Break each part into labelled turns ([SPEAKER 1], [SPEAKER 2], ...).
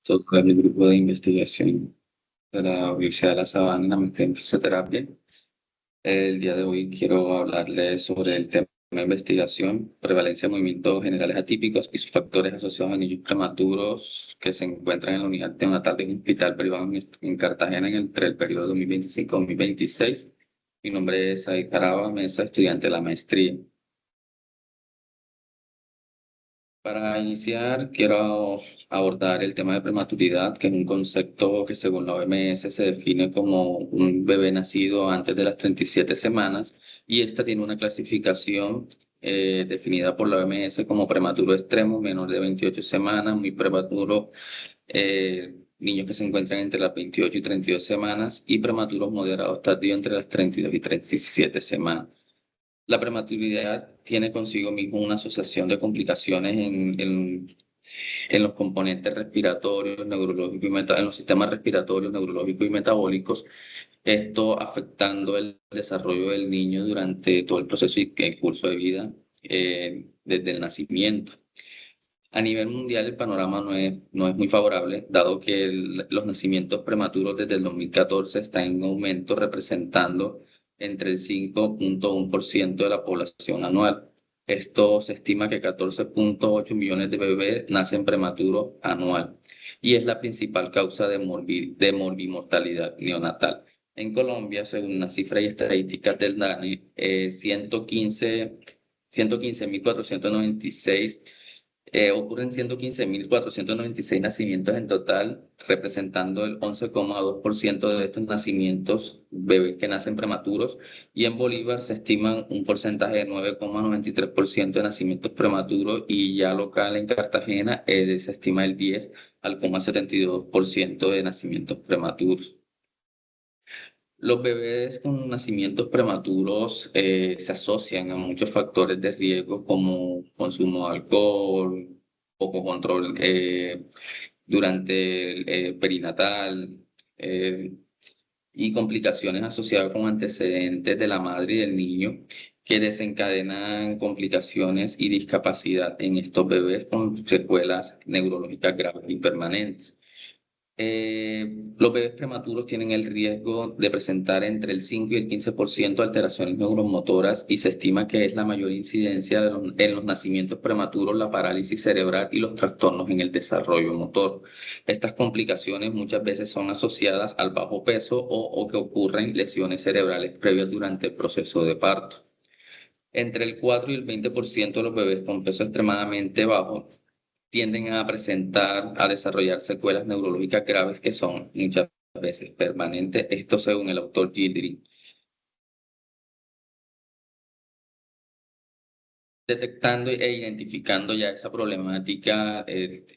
[SPEAKER 1] Toco el grupo de investigación de la Universidad de La Sabana, maestría en fisioterapia. El día de hoy quiero hablarles sobre el tema de investigación, prevalencia de movimientos generales atípicos y sus factores asociados a niños prematuros que se encuentran en la unidad neonatal de un hospital privado en Cartagena entre el periodo 2025-2026. Mi nombre es Said Caraba Mesa, estudiante de la maestría. Para iniciar, quiero abordar el tema de prematuridad, que es un concepto que según la OMS se define como un bebé nacido antes de las 37 semanas y esta tiene una clasificación definida por la OMS como prematuro extremo, menor de 28 semanas, muy prematuro, niños que se encuentran entre las 28 y 32 semanas y prematuros moderados tardíos entre las 32 y 37 semanas. La prematuridad tiene consigo mismo una asociación de complicaciones en los componentes respiratorios, neurológicos en los sistemas respiratorios, neurológicos y metabólicos, esto afectando el desarrollo del niño durante todo el proceso y el curso de vida desde el nacimiento. A nivel mundial, el panorama no es muy favorable, dado que los nacimientos prematuros desde el 2014 están en aumento, representando entre el 5,1% de la población anual. Esto se estima que 14,8 millones de bebés nacen prematuros anual y es la principal causa de morbimortalidad neonatal. En Colombia, según las cifras y estadísticas del DANE, 115.496 ocurren 115.496 nacimientos en total, representando el 11,2% de estos nacimientos bebés que nacen prematuros, y en Bolívar se estiman un porcentaje de 9,93% de nacimientos prematuros, y ya local en Cartagena se estima el 10,72% de nacimientos prematuros. Los bebés con nacimientos prematuros se asocian a muchos factores de riesgo como consumo de alcohol, poco control durante el perinatal eh, y complicaciones asociadas con antecedentes de la madre y del niño que desencadenan complicaciones y discapacidad en estos bebés con secuelas neurológicas graves y permanentes. Los bebés prematuros tienen el riesgo de presentar entre el 5 y el 15% de alteraciones neuromotoras y se estima que es la mayor incidencia en los nacimientos prematuros, la parálisis cerebral y los trastornos en el desarrollo motor. Estas complicaciones muchas veces son asociadas al bajo peso o que ocurren lesiones cerebrales previas durante el proceso de parto. Entre el 4 y el 20% de los bebés con peso extremadamente bajo tienden a desarrollar secuelas neurológicas graves que son muchas veces permanentes, esto según el autor Gildring. Detectando e identificando ya esa problemática,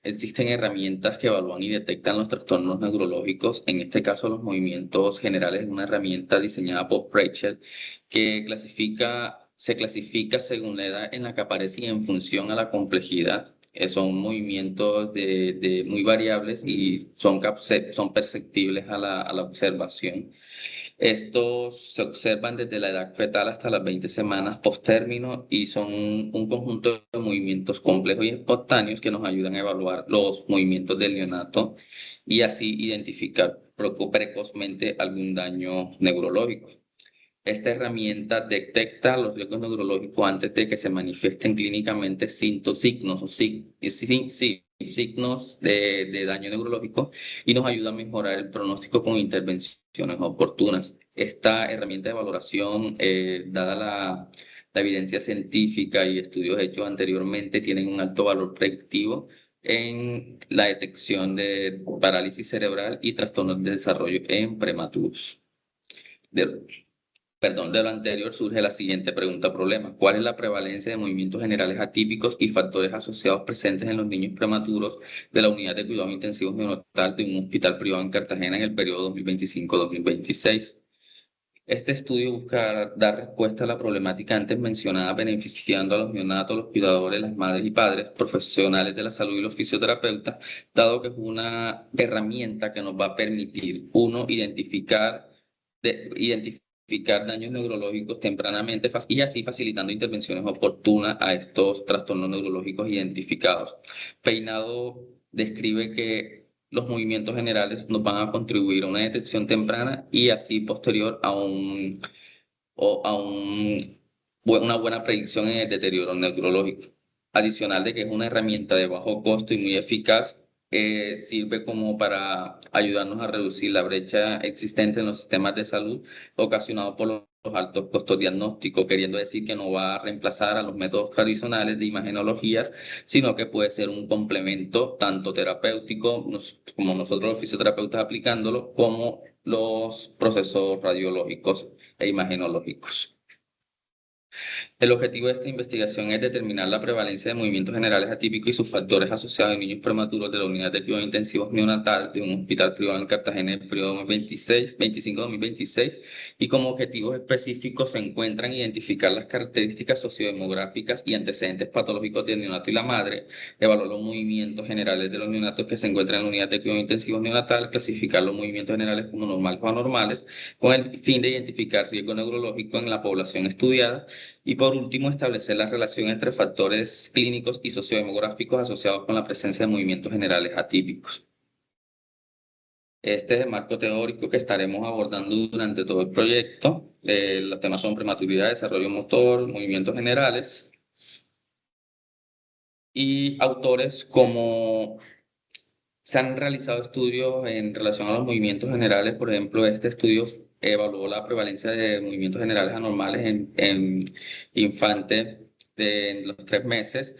[SPEAKER 1] existen herramientas que evalúan y detectan los trastornos neurológicos. En este caso, los movimientos generales es una herramienta diseñada por Preichel que se clasifica según la edad en la que aparece y en función a la complejidad. Son movimientos muy variables y son perceptibles a la observación. Estos se observan desde la edad fetal hasta las 20 semanas post-término y son un conjunto de movimientos complejos y espontáneos que nos ayudan a evaluar los movimientos del neonato y así identificar precozmente algún daño neurológico. Esta herramienta detecta los riesgos neurológicos antes de que se manifiesten clínicamente signos de daño neurológico y nos ayuda a mejorar el pronóstico con intervenciones oportunas. Esta herramienta de valoración, dada la evidencia científica y estudios hechos anteriormente, tienen un alto valor predictivo en la detección de parálisis cerebral y trastornos de desarrollo en prematuros. De lo anterior surge la siguiente pregunta-problema. ¿Cuál es la prevalencia de movimientos generales atípicos y factores asociados presentes en los niños prematuros de la unidad de cuidados intensivos neonatal de un hospital privado en Cartagena en el periodo 2025-2026? Este estudio busca dar respuesta a la problemática antes mencionada, beneficiando a los neonatos, los cuidadores, las madres y padres, profesionales de la salud y los fisioterapeutas, dado que es una herramienta que nos va a permitir, uno, identificar daños neurológicos tempranamente y así facilitando intervenciones oportunas a estos trastornos neurológicos identificados. Peinado describe que los movimientos generales nos van a contribuir a una detección temprana y así posterior a una buena predicción en el deterioro neurológico. Adicional de que es una herramienta de bajo costo y muy eficaz, sirve como para ayudarnos a reducir la brecha existente en los sistemas de salud ocasionado por los altos costos diagnósticos, queriendo decir que no va a reemplazar a los métodos tradicionales de imagenologías, sino que puede ser un complemento tanto terapéutico como nosotros los fisioterapeutas aplicándolo, como los procesos radiológicos e imagenológicos. El objetivo de esta investigación es determinar la prevalencia de movimientos generales atípicos y sus factores asociados en niños prematuros de la unidad de cuidados intensivos neonatal de un hospital privado en Cartagena en el periodo 2025-2026, y como objetivos específicos se encuentran identificar las características sociodemográficas y antecedentes patológicos del neonato y la madre, evaluar los movimientos generales de los neonatos que se encuentran en la unidad de cuidados intensivos neonatal, clasificar los movimientos generales como normales o anormales, con el fin de identificar riesgo neurológico en la población estudiada, y por último, establecer la relación entre factores clínicos y sociodemográficos asociados con la presencia de movimientos generales atípicos. Este es el marco teórico que estaremos abordando durante todo el proyecto. Los temas son prematuridad, desarrollo motor, movimientos generales. Y autores como se han realizado estudios en relación a los movimientos generales. Por ejemplo, este estudio evaluó la prevalencia de movimientos generales anormales en infantes de los 3 meses.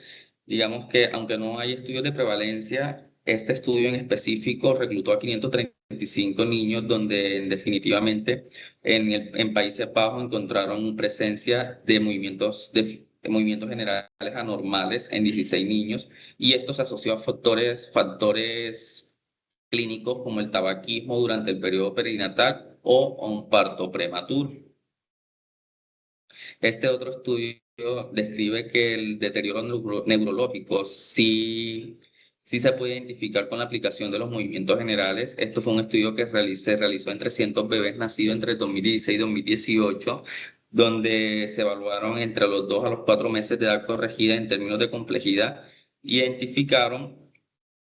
[SPEAKER 1] Digamos que aunque no hay estudios de prevalencia, este estudio en específico reclutó a 535 niños, donde definitivamente en Países Bajos encontraron presencia de movimientos generales anormales en 16 niños, y esto se asoció a factores clínicos como el tabaquismo durante el periodo perinatal o a un parto prematuro. Este otro estudio describe que el deterioro neurológico sí se puede identificar con la aplicación de los movimientos generales. Esto fue un estudio que se realizó en 300 bebés nacidos entre 2016 y 2018, donde se evaluaron entre los 2 a los 4 meses de edad corregida en términos de complejidad. Identificaron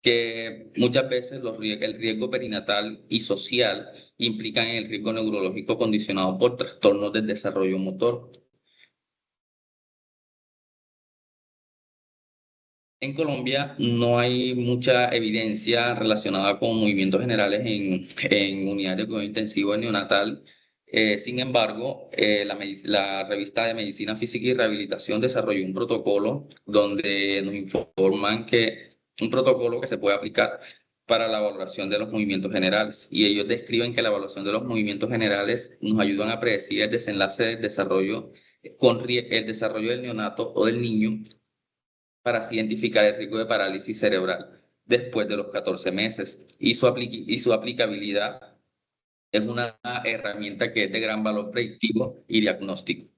[SPEAKER 1] que muchas veces el riesgo perinatal y social implican el riesgo neurológico condicionado por trastornos del desarrollo motor. En Colombia no hay mucha evidencia relacionada con movimientos generales en unidades de cuidado intensivo neonatal. Sin embargo, la revista de Medicina Física y Rehabilitación desarrolló un protocolo donde nos informan que un protocolo que se puede aplicar para la evaluación de los movimientos generales. Y ellos describen que la evaluación de los movimientos generales nos ayudan a predecir el desenlace del desarrollo, el desarrollo del neonato o del niño, para así identificar el riesgo de parálisis cerebral después de los 14 meses. Y su aplicabilidad es una herramienta que es de gran valor predictivo y diagnóstico.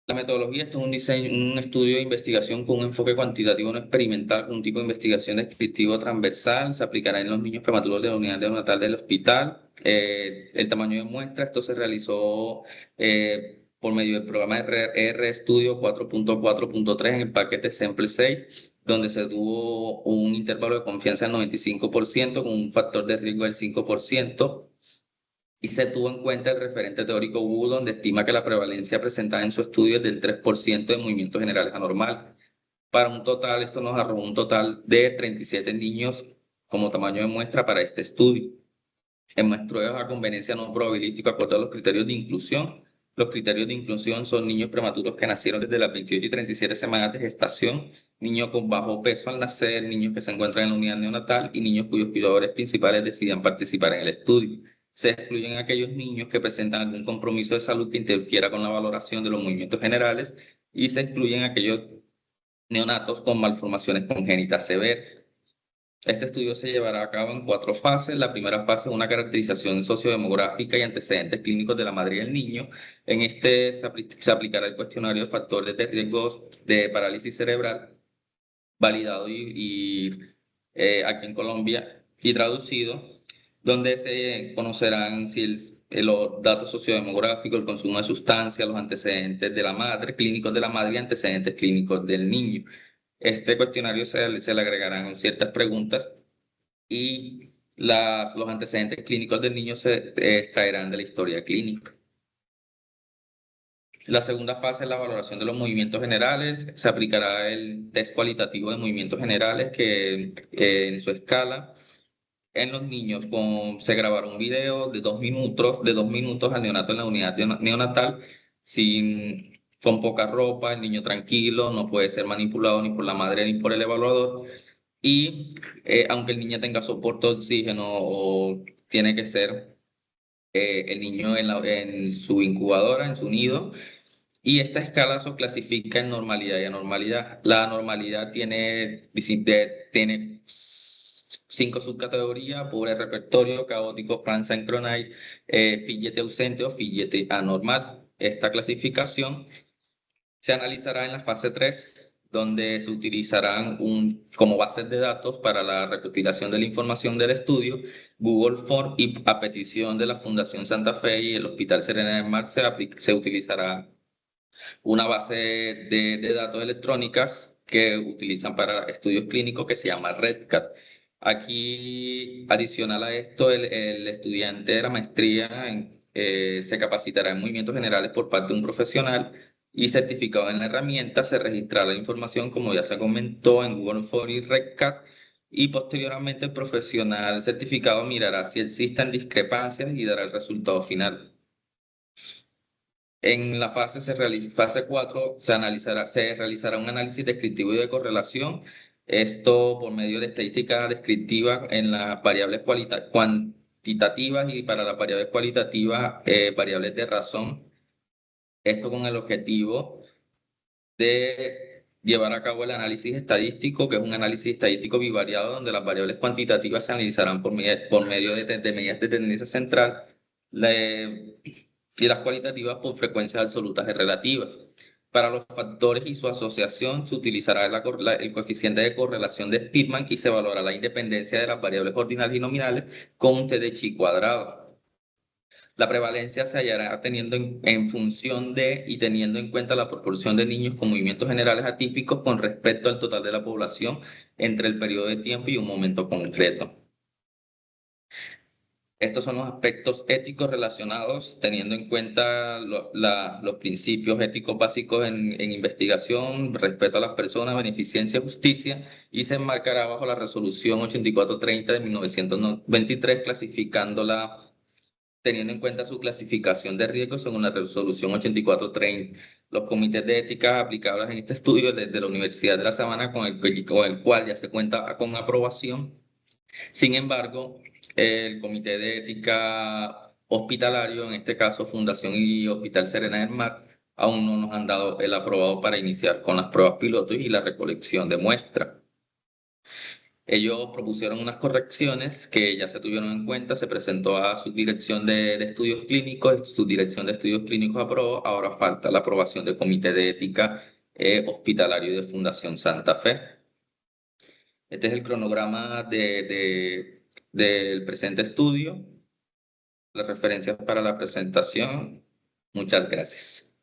[SPEAKER 1] La metodología es un estudio de investigación con un enfoque cuantitativo no experimental, con un tipo de investigación descriptivo transversal. Se aplicará en los niños prematuros de la unidad neonatal del hospital. El tamaño de muestra, esto se realizó por medio del programa RStudio 4.4.3 en el paquete Sample 6, donde se tuvo un intervalo de confianza del 95% con un factor de riesgo del 5%. Y se tuvo en cuenta el referente teórico Wu, donde estima que la prevalencia presentada en su estudio es del 3% de movimientos generales anormales. Para un total, esto nos arrojó un total de 37 niños como tamaño de muestra para este estudio. En muestreo a conveniencia no probabilístico acorde a los criterios de inclusión. Los criterios de inclusión son niños prematuros que nacieron desde las 28 y 37 semanas de gestación, niños con bajo peso al nacer, niños que se encuentran en la unidad neonatal y niños cuyos cuidadores principales decidan participar en el estudio. Se excluyen aquellos niños que presentan algún compromiso de salud que interfiera con la valoración de los movimientos generales, y se excluyen aquellos neonatos con malformaciones congénitas severas. Este estudio se llevará a cabo en 4 fases. La primera fase es una caracterización sociodemográfica y antecedentes clínicos de la madre y el niño. En este se aplicará el cuestionario de factores de riesgos de parálisis cerebral, validado aquí en Colombia y traducido, donde se conocerán si los datos sociodemográficos, el consumo de sustancias, los antecedentes de la madre, clínicos de la madre y antecedentes clínicos del niño. Este cuestionario se le agregarán ciertas preguntas y los antecedentes clínicos del niño se extraerán de la historia clínica. La segunda fase es la valoración de los movimientos generales. Se aplicará el test cualitativo de movimientos generales que en su escala. En los niños se grabará un video de 2 minutos al neonato en la unidad neonatal, con poca ropa, el niño tranquilo, no puede ser manipulado ni por la madre ni por el evaluador. Y aunque el niño tenga soporte de oxígeno o tiene que ser el niño en su incubadora, en su nido, y esta escala se clasifica en normalidad y anormalidad. La normalidad tiene 5 subcategorías: pobre repertorio, caótico, synchronized, fillete ausente o fillete anormal. Esta clasificación se analizará en la fase 3, donde se utilizarán como bases de datos para la recopilación de la información del estudio, Google Form, y a petición de la Fundación Santa Fe y el Hospital Serena del Mar se utilizará una base de datos electrónicas que utilizan para estudios clínicos que se llama REDCat. Aquí, adicional a esto, el estudiante de la maestría se capacitará en movimientos generales por parte de un profesional y certificado en la herramienta. Se registrará la información, como ya se comentó, en Google Forms y REDCat, y posteriormente el profesional certificado mirará si existen discrepancias y dará el resultado final. En la fase 4 se realizará un análisis descriptivo y de correlación. Esto por medio de estadística descriptiva en las variables cuantitativas, y para las variables cualitativas, variables de razón. Esto con el objetivo de llevar a cabo el análisis estadístico, que es un análisis estadístico bivariado, donde las variables cuantitativas se analizarán por medio de medidas de tendencia central, y las cualitativas por frecuencias absolutas y relativas. Para los factores y su asociación se utilizará el coeficiente de correlación de Spearman y se evaluará la independencia de las variables ordinales y nominales con un T de chi cuadrado. La prevalencia se hallará en función de y teniendo en cuenta la proporción de niños con movimientos generales atípicos con respecto al total de la población entre el periodo de tiempo y un momento concreto. Estos son los aspectos éticos relacionados, teniendo en cuenta los principios éticos básicos en investigación, respeto a las personas, beneficencia, justicia, y se enmarcará bajo la resolución 8430 de 1923, clasificándola, teniendo en cuenta su clasificación de riesgo según la resolución 8430. Los comités de ética aplicables en este estudio desde la Universidad de La Sabana, con el cual ya se cuenta con aprobación. Sin embargo, el Comité de Ética Hospitalario, en este caso Fundación y Hospital Serena del Mar, aún no nos han dado el aprobado para iniciar con las pruebas pilotos y la recolección de muestras. Ellos propusieron unas correcciones que ya se tuvieron en cuenta, se presentó a su dirección de estudios clínicos, su dirección de estudios clínicos aprobó. Ahora falta la aprobación del Comité de Ética Hospitalario y de Fundación Santa Fe. Este es el cronograma del presente estudio, las referencias para la presentación. Muchas gracias.